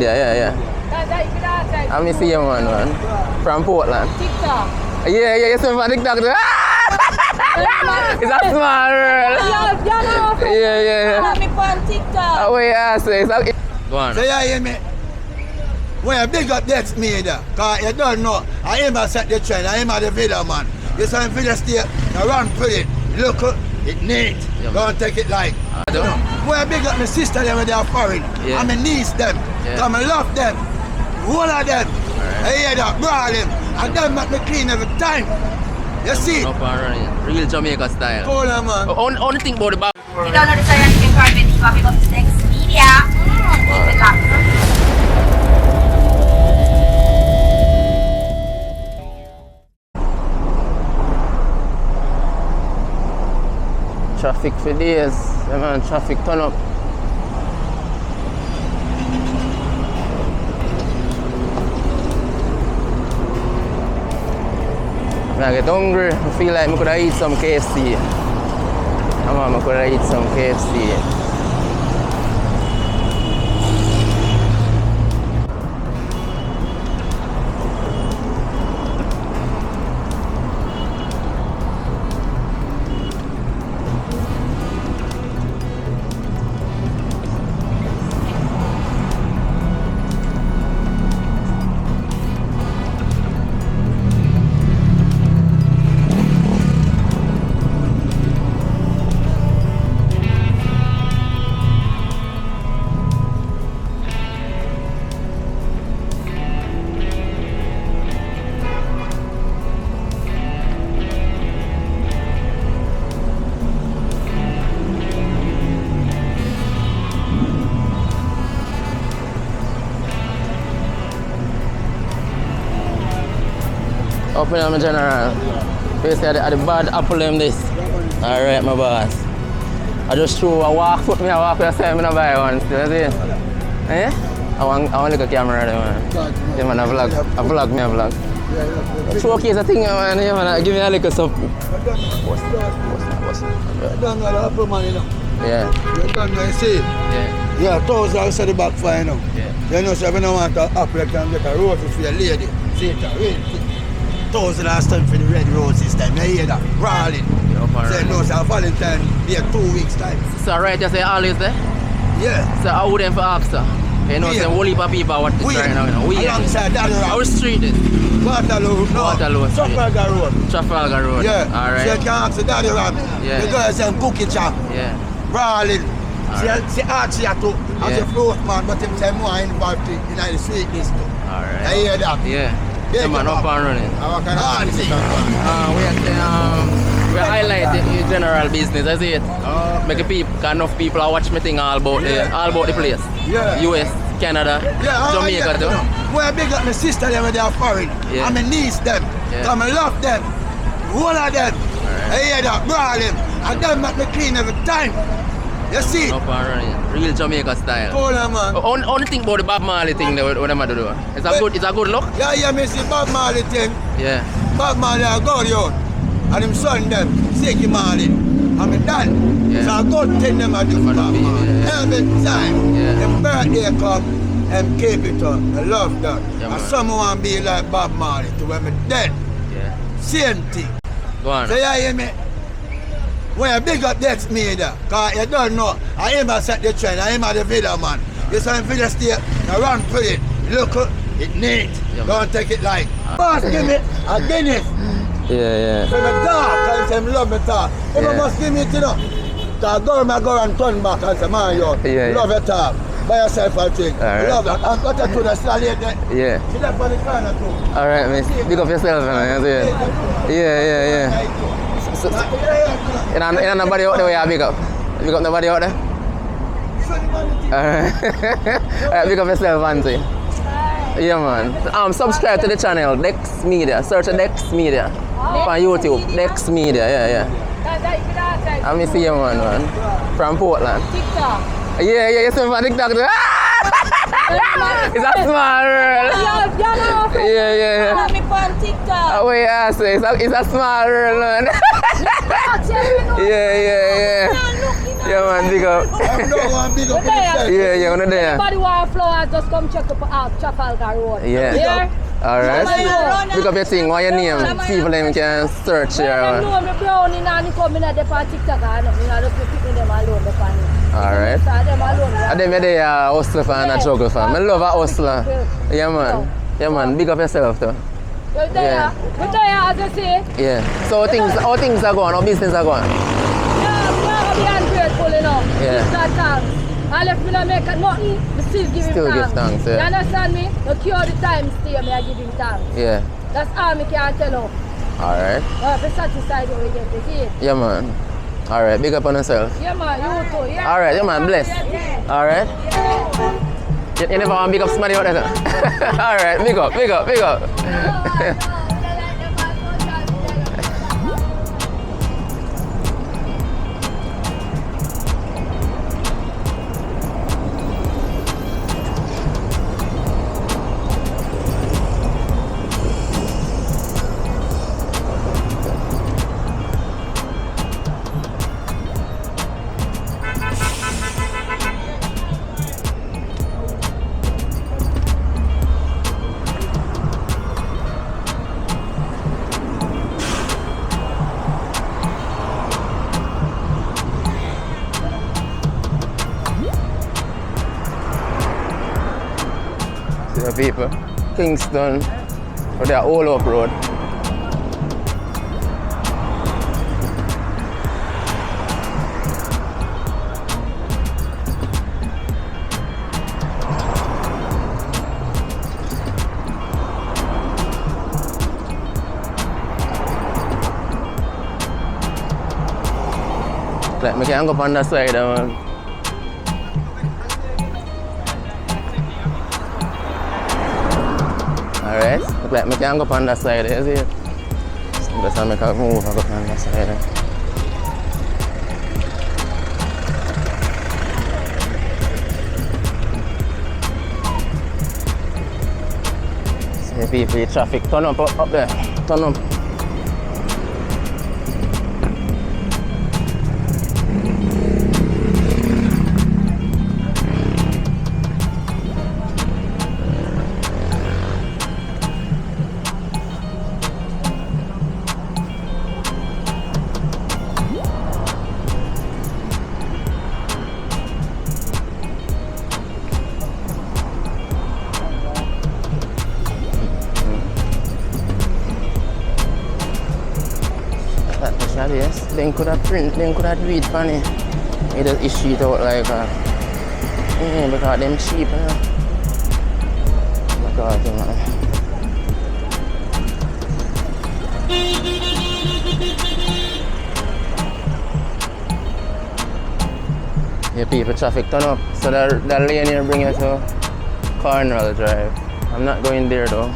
Yeah. I'm the same one, man. From Portland. TikTok. Yeah, you see from TikTok. It's a small world. Yeah. I'm on TikTok. Oh, yeah, so it's a... Go on. So you hear me? When you big up that's me there, cause you don't know, I am a set the trend, I am a the video man. You saw in video state, you run pretty, look, it neat, don't take it like. I don't know. When you big up my sister them when they are foreign, and my niece them, come and love them, one of them, I hear that, brawling, and them make me clean every time. You see? Up and running. Real Jamaica style. Hold on, man. Only thing about the bar. You don't know the story, you can call Videographyer because it's next media. Keep it locked. Traffic for days. Yeah, man, traffic turn up. I get hungry. I feel like I could have eat some KFC. Come on, I could have eat some KFC. Up in my general. Basically, I the bad apple them this. Alright, my boss. I just threw a walk foot me, I walk with a seven, I buy one. Still, see? Eh? I want to look at camera there, man. Yeah, man, I vlog me. Showcase a thing, man. Yeah, man, give me a little something. What's that? Don't know the apple man, you know. Yeah. You don't know, you see? Yeah. Yeah, 1,000 outside the back fire, you know. Yeah. You know, so if you don't want to apple, you can get a rose for your lady. See it, really. 1,000 last time for the red rose this time. You hear that? Rolling. Say no, so Valentine, be 2 weeks time. So right, you say all is there? Yeah. So how would them for ask, sir? You know, say whole heap of people what this right now, you know. We alongside that road. Our street is? Waterloo. No. Waterloo Street. Trafalgar Road. Trafalgar Road. Yeah. Alright. So you can ask the daddy ram. Yeah. The girl say cookie chop. Yeah. Rolling. See Archie too. As a float man, but him say more involved in the sweetness too. Alright. I hear that. Yeah. Yeah, man, up and running. We are highlight the general business, I see it. Make enough people watch me thing all about the place. Yeah. US, Canada, Jamaica too. When I big up my sister them when they are foreign, and my niece them, come and love them, one of them. I hear that, brawling, and them make me clean every time. You see? Up and running. Real Jamaica style. Hold on, man. Only thing about the Bob Marley thing that what am I do? It's a good look? Yeah, me see Bob Marley thing. Yeah. Bob Marley I go out. And him son them, Siki Marley. And me done. Yeah. So I go tell them I do for Bob Marley. Every time. Yeah. Them birthday come, and keep it up. I love that. Yeah, and someone want to be like Bob Marley to when me dead. Yeah. Same thing. Go on. So you hear me? When you big up that's me there, cause you don't know, I am a set the trend, I am a the video man. You saw in video state, you run pretty, look, it neat, don't take it like. Boss, give me a Guinness. Yeah. So me talk, and say me love me talk. You must give me it, you know. Cause go and turn back and say, man, you love your talk. Buy yourself a drink. Right. Love that. And got to the salad there. Yeah. See that for the corner too. Alright, miss. Big up yourself, man. Yeah. So, and nobody out there where you big up? Big up nobody out there? Alright, big up yourself, Auntie. Yeah, man. Subscribe to the channel, Dex Media. Search Dex Media on YouTube. Dex Media, yeah. I'm the same one, man. From Portland. TikTok. Yeah, you see from TikTok. It's a small world. Yeah. I'm on TikTok. Oh, yeah, it's a small world, man. Yeah. Yeah, man, big up. I'm not one big up in the Yeah, yeah, one there. Everybody want floor, just come check out Trafalgar Road. Yeah. Here? Alright. Jamaica. Pick up your thing, what your name? People them can search Well, here. them know me brownie and they come in at the TikTok and you know, just picking them alone, the funny. Alright. So them alone. And then they hustler fan and juggle fan. I love a hustler. Yeah, man. Yeah, man. Big up yourself, though. You're there, we're there, as I say. Yeah. So how things are going? How business are going? Yeah, we are be ungrateful, you know. Yeah. Give that thanks. And if we don't make nothing, we still give him Still thanks. give thanks, yeah. You understand me? No cure the time stay, me I give him thanks. Yeah. That's all me can tell you. Alright. Be satisfied when we get to see it. Yeah, man. Alright. Big up on yourself. Yeah, man, you too. Yeah. Alright, yeah, man. Bless. Alright. You never want to big up somebody out there? Alright. Big up, big up, big up. See the people, Kingston, but they are all up road. Like, I can't go on that side, man. Alright, look like I can go on that side, you see it? So just make a move and go on that side. See people, the traffic turn up there, turn up. Yes, then could have print, then could have do it funny. They just issue it out like because them cheap, you know. Because, you know. Yeah, people traffic turn up. So that lane here bring you to Cornwall Drive. I'm not going there though.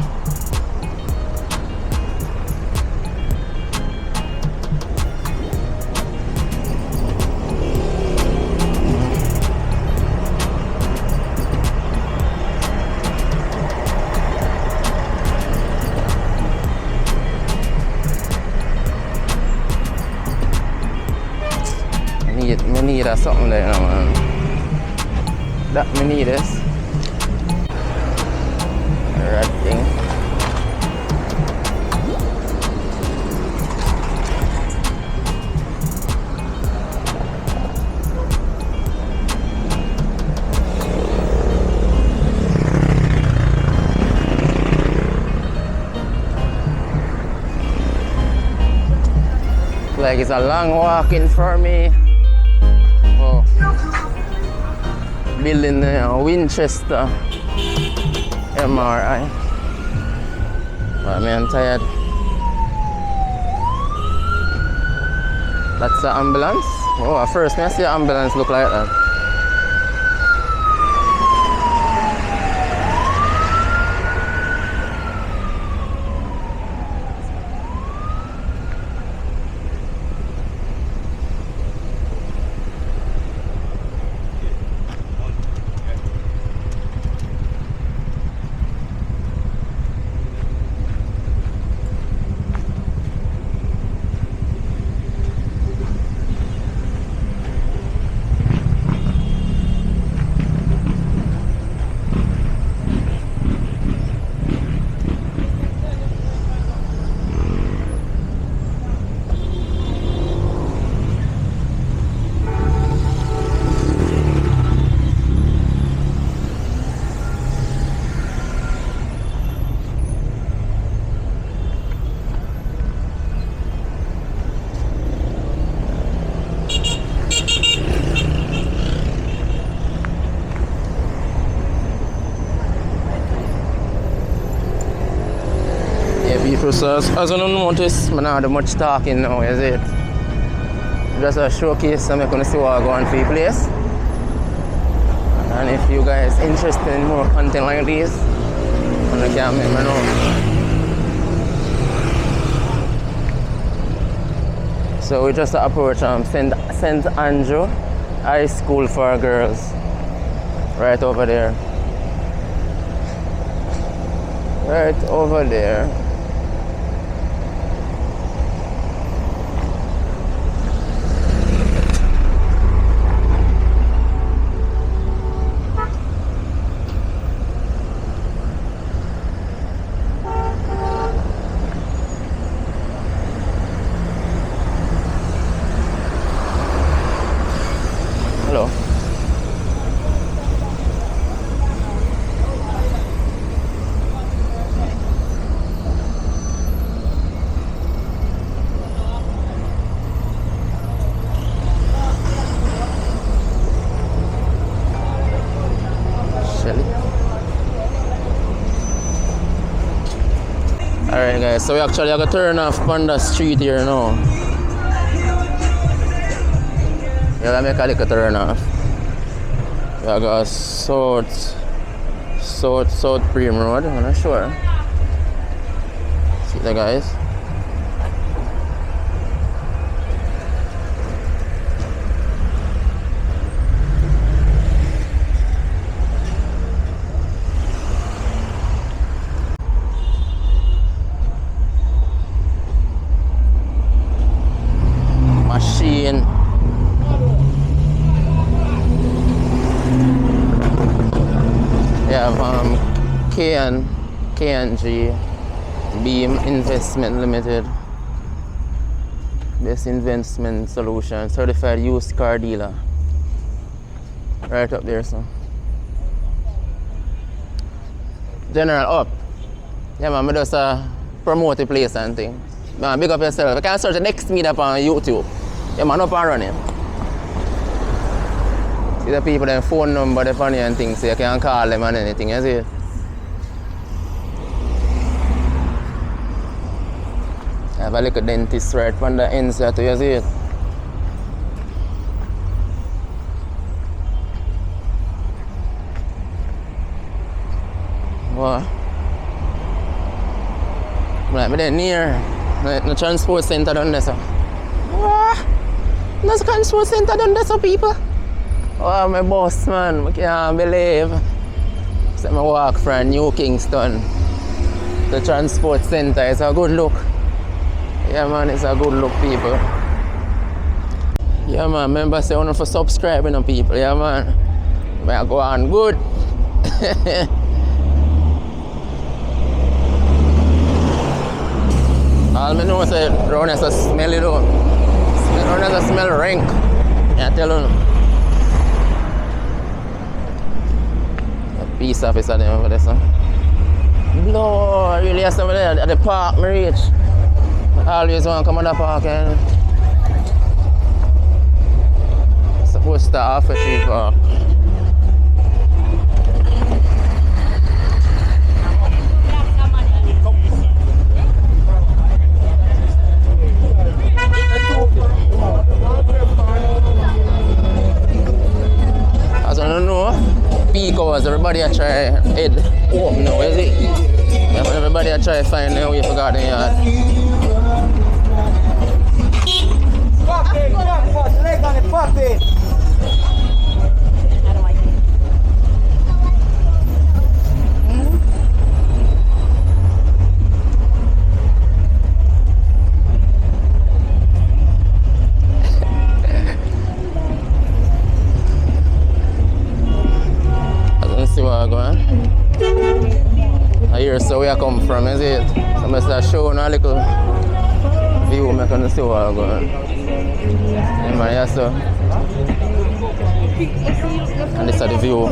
I need something there, you know, man. That me need this. Red thing. Like it's a long walking for me. Oh. Building Winchester MRI. But I'm tired. That's the ambulance. Oh, at first I see the ambulance look like that. People, so as you don't notice, I'm not much talking now, is it? Just a showcase, I'm going to see what I go on for the place. And if you guys interested in more content like this, you can let me know. So we just approach St. Andrew High School for Girls. Right over there. Right over there. Hello. Alright guys, so we actually have to turn off Panda Street here now. You gotta make a little turn off. We gotta go South Prim Road, I'm not sure. See the guys. Machine. Yeah, K&G Beam Investment Limited. Best investment solution, certified used car dealer. Right up there, so. General up. Yeah man, I just promote the place and thing. Man, big up yourself. You can search the next meetup on YouTube. Yeah man, up and running. See the people, their phone number, their funny and things, so you can call them and anything, you see? I have a little dentist right on the inside, you see it? What? Right, but then near the transport center down there, so. What? There's a transport center down there, so people. Oh, my boss, man, I can't believe. So I walk from New Kingston to transport center. It's a good look. Yeah, man, it's a good look, people. Yeah, man, remember say one for subscribing on people. Yeah, man. I go on good. All I know is that round has a smelly though. Round has a smell rank. Yeah, tell you. Peace officer there over there, son. No, really have somebody there at the park, me reach. I always want to come on the park and supposed to offer cheap park. As I don't know, peak hours, everybody I try head home now, is it? Yeah, but everybody I try find their way for garden yard. Leg on the puppy. So where I come from, is it? So I'm just showing a little view, I can see where I'm going. Yeah, man, yeah, so. And this is the view.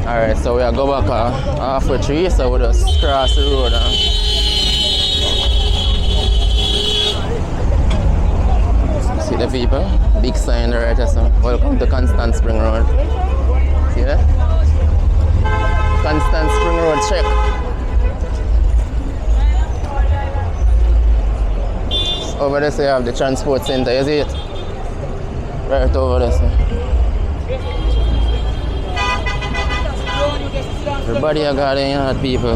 Alright, so we go back halfway through, so we just cross the road. See the people? Big sign right there, so. Welcome to Kingston Spring Road. See that? Kingston Spring Road check. over there, so you have the transport center, you see it? Right over there, so. Everybody are garden yard, people.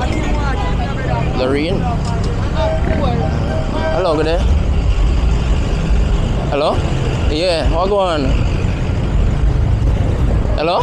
Lorraine? Hello, good day. Hello? Yeah, what going on? Hello?